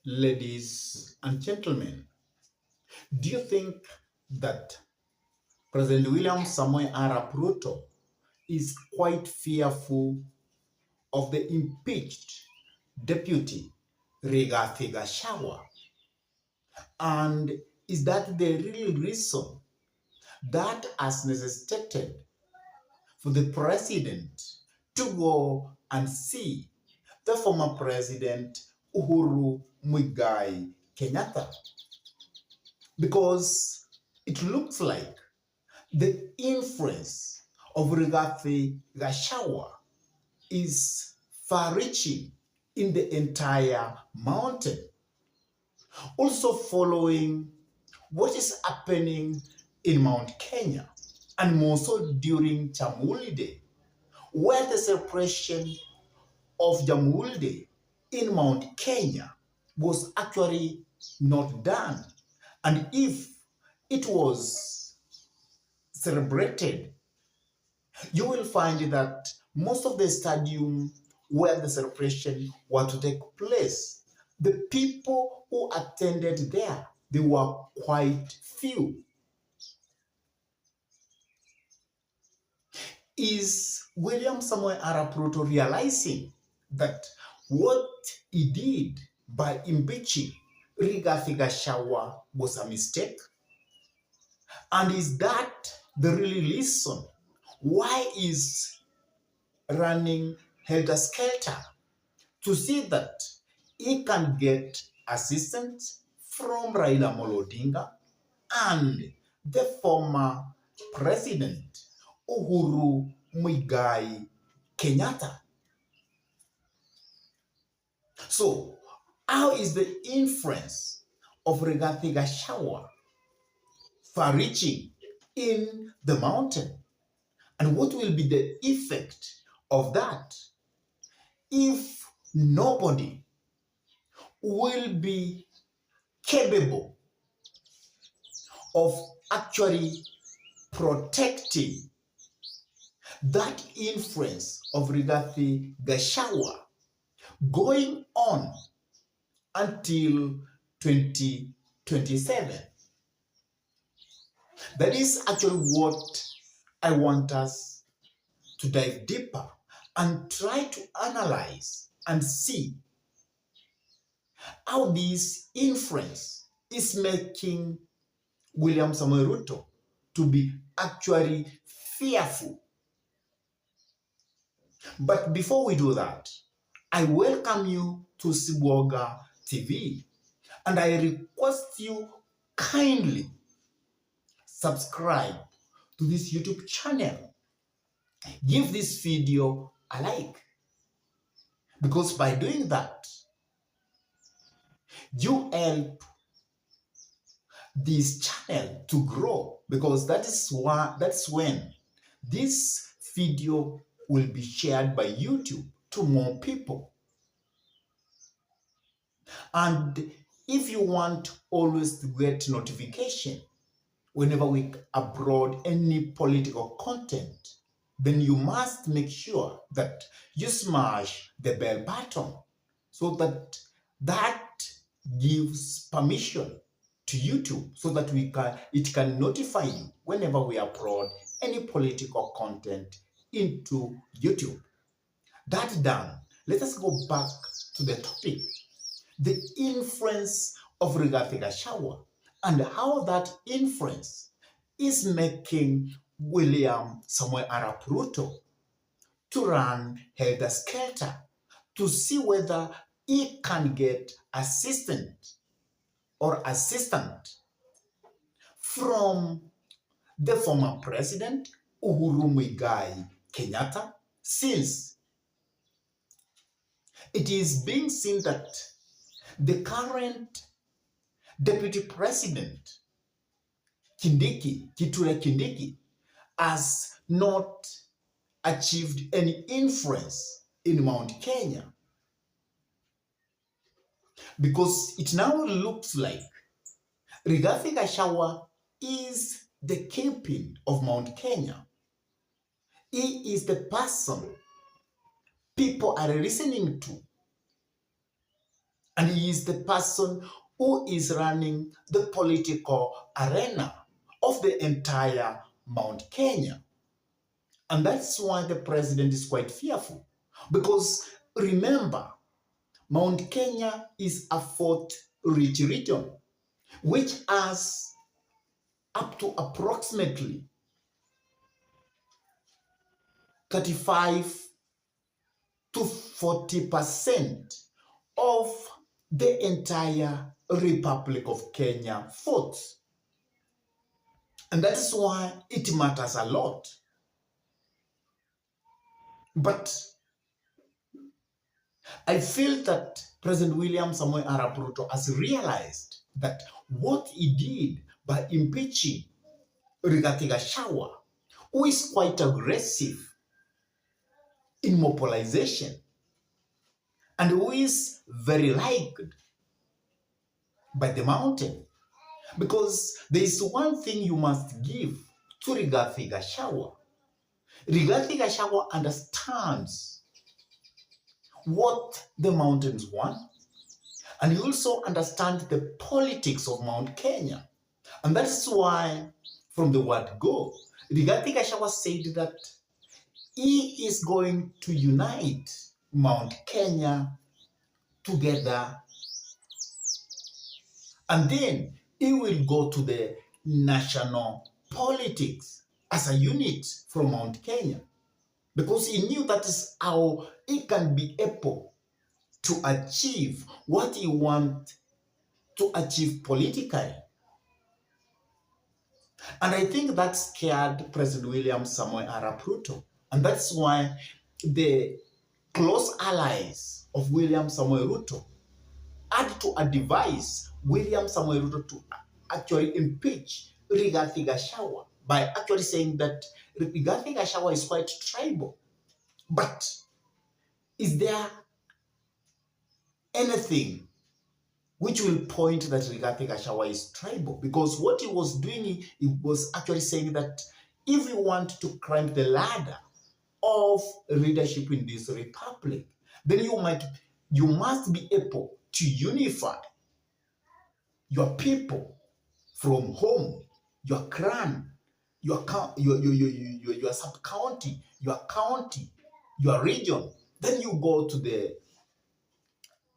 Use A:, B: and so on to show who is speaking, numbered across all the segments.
A: Ladies and gentlemen, do you think that President William Samoei Arap Ruto is quite fearful of the impeached deputy Rigathi Gachagua? And is that the real reason that has necessitated for the president to go and see the former president Uhuru Muigai Kenyatta? Because it looks like the influence of Rigathi Gachagua is far-reaching in the entire mountain. Also following what is happening in Mount Kenya, and more so during Jamhuri Day, where the celebration of Jamhuri Day in Mount Kenya was actually not done. And if it was celebrated, you will find that most of the stadium where the celebration was to take place, the people who attended there, they were quite few. Is William Samoei Arap Ruto realizing that what he did by impeaching Rigathi Gachagua was a mistake? And is that the real reason why is running helter-skelter to see that he can get assistance from Raila Odinga and the former president Uhuru Muigai Kenyatta? So, how is the influence of Rigathi Gachagua far-reaching in the mountain? And what will be the effect of that if nobody will be capable of actually protecting that influence of Rigathi Gachagua going on until 2027? That is actually what I want us to dive deeper and try to analyze and see how this influence is making William Samoei Ruto to be actually fearful. But before we do that, I welcome you to Sibwoga TV, and I request you kindly subscribe to this YouTube channel. Give this video a like, because by doing that, you help this channel to grow, because that's when this video will be shared by YouTube to more people. And if you want always to get notification whenever we upload any political content, then you must make sure that you smash the bell button, so that gives permission to YouTube, so that it can notify you whenever we upload any political content into YouTube. That done, let us go back to the topic, the influence of Rigathi Gachagua, and how that influence is making William Samoei Arap Ruto to run helter-skelter to see whether he can get assistant from the former president Uhuru Muigai Kenyatta, since it is being seen that the current deputy president Kithure Kindiki has not achieved any influence in Mount Kenya, because it now looks like Rigathi Gachagua is the kingpin of Mount Kenya. He is the person people are listening to And he is the person who is running the political arena of the entire Mount Kenya. And that's why the president is quite fearful. Because remember, Mount Kenya is a fort-rich region, which has up to approximately 35 to 40% of the entire Republic of Kenya forts. And that is why it matters a lot. But I feel that President William Samoei Arap Ruto has realized that what he did by impeaching Rigathi Gachagua, who is quite aggressive in mobilization and who is very liked by the mountain. Because there is one thing you must give to Rigathi Gachagua. Rigathi Gachagua understands what the mountains want, and he also understands the politics of Mount Kenya. And that's why, from the word go, Rigathi Gachagua said that he is going to unite Mount Kenya together, and then he will go to the national politics as a unit from Mount Kenya, because he knew that is how he can be able to achieve what he wants to achieve politically. And I think that scared President William Samoei Arap Ruto. And that's why the close allies of William Samoei Ruto had to advise William Samoei Ruto to actually impeach Rigathi Gachagua by actually saying that Rigathi Gachagua is quite tribal. But is there anything which will point that Rigathi Gachagua is tribal? Because what he was doing, he was actually saying that if you want to climb the ladder of leadership in this republic, then you must be able to unify your people from home, your clan, your sub-county, your county, your region. Then you go to the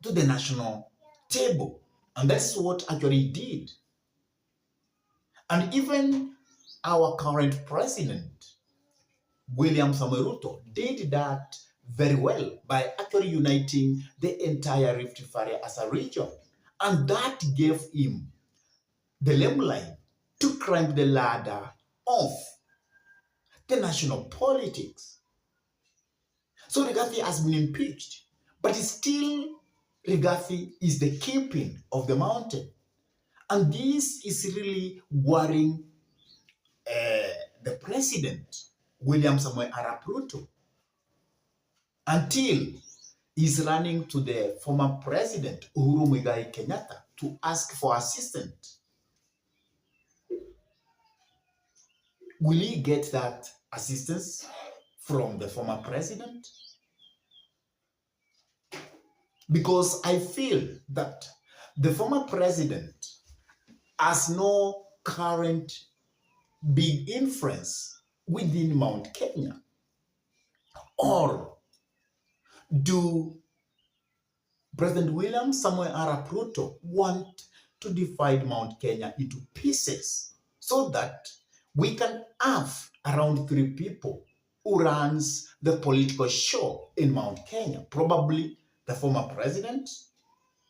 A: national table. And that's what actually he did. And even our current president, William Samoei Ruto, did that very well by actually uniting the entire Rift Valley as a region. And that gave him the limelight to climb the ladder of the national politics. So Rigathi has been impeached, but still Rigathi is the kingpin of the mountain. And this is really worrying the president, William Samoei Arap Ruto, until he's running to the former president, Uhuru Muigai Kenyatta, to ask for assistance. Will he get that assistance from the former president? Because I feel that the former president has no current big influence within Mount Kenya. Or do President William Samoei Arap Ruto want to divide Mount Kenya into pieces so that we can have around 3 people who runs the political show in Mount Kenya? Probably the former president,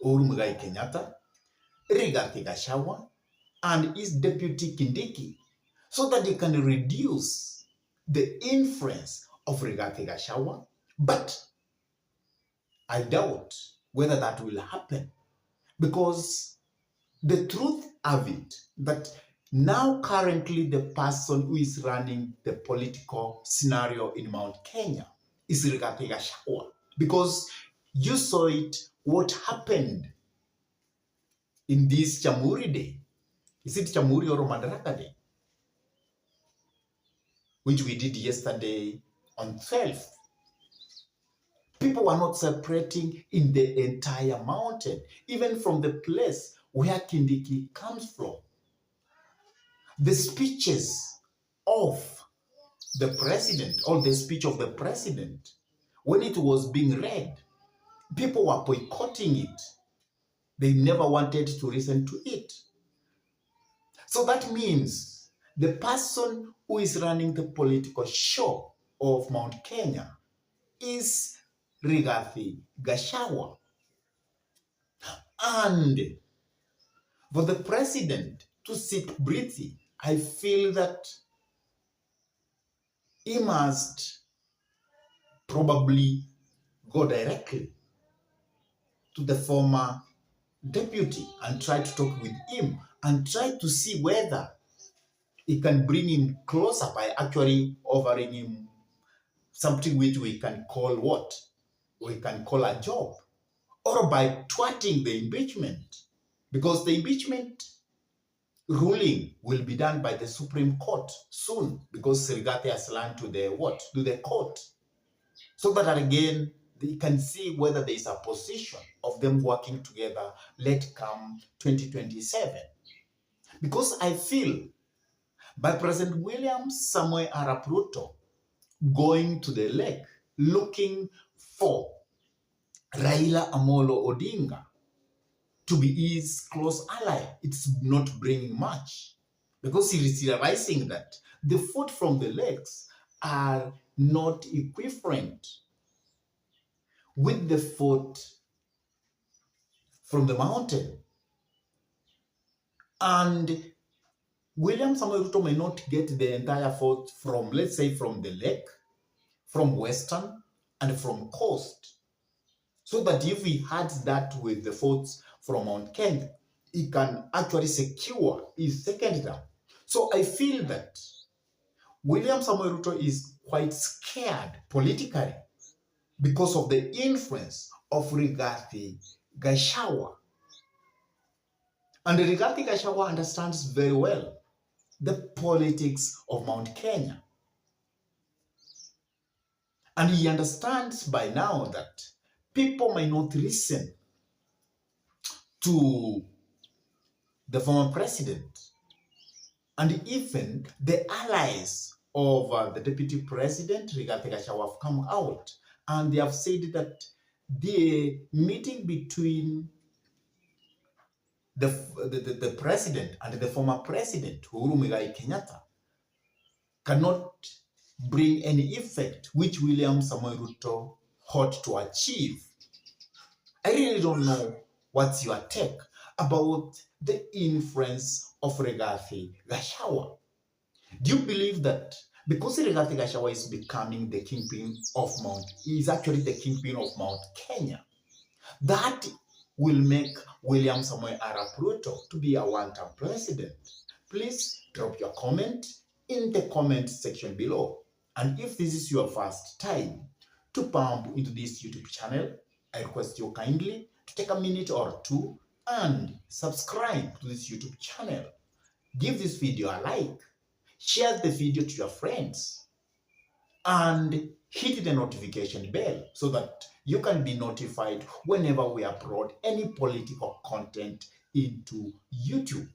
A: Uhuru Muigai Kenyatta, Rigathi Gachagua, and his deputy Kindiki, so that they can reduce the influence of Rigathi Gachagua. But I doubt whether that will happen, because the truth of it that now currently the person who is running the political scenario in Mount Kenya is Rigathi Gachagua, because you saw it, what happened in this Jamhuri Day. Is it Jamhuri or Madaraka Day? Which we did yesterday on 12th. People were not separating in the entire mountain, even from the place where Kindiki comes from. The speeches of the president, or the speech of the president, when it was being read, people were boycotting it. They never wanted to listen to it. So that means the person who is running the political show of Mount Kenya is Rigathi Gachagua. And for the president to sit breathing, I feel that he must probably go directly to the former deputy and try to talk with him and try to see whether he can bring him closer by actually offering him something which we can call what? We can call a job, or by thwarting the impeachment, because the impeachment ruling will be done by the Supreme Court soon, because Rigathi has learned to the what? To the court. So that again, they can see whether there is a position of them working together late come 2027. Because I feel by President William Samoei Arap Ruto going to the lake looking for Raila Amolo Odinga to be his close ally, it's not bringing much, because he is realizing that the food from the lakes are not equivalent with the food from the mountain. And William Samoei Ruto may not get the entire food from, let's say, from the lake, from western, and from coast. So that if he had that with the votes from Mount Kenya, he can actually secure his second term. So I feel that William Samoei Ruto is quite scared politically because of the influence of Rigathi Gachagua. And Rigathi Gachagua understands very well the politics of Mount Kenya. And he understands by now that people may not listen to the former president. And even the allies of the deputy president, Rigathi Gachagua, have come out and they have said that the meeting between the president and the former president, Uhuru Kenyatta, cannot bring any effect which William Samoei Ruto hoped to achieve. I really don't know what's your take about the influence of Rigathi Gachagua. Do you believe that because Rigathi Gachagua is becoming the kingpin of he is actually the kingpin of Mount Kenya, that will make William Samoei Arap Ruto to be a one-term president? Please drop your comment in the comment section below. And if this is your first time to pump into this YouTube channel, I request you kindly to take a minute or two and subscribe to this YouTube channel. Give this video a like, share the video to your friends, and hit the notification bell so that you can be notified whenever we upload any political content into YouTube.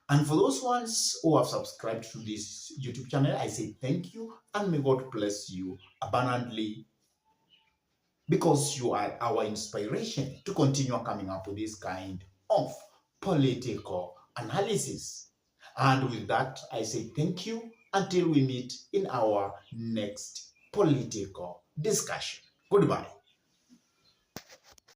A: And for those ones who have subscribed to this YouTube channel, I say thank you and may God bless you abundantly, because you are our inspiration to continue coming up with this kind of political analysis. And with that, I say thank you until we meet in our next political discussion. Goodbye.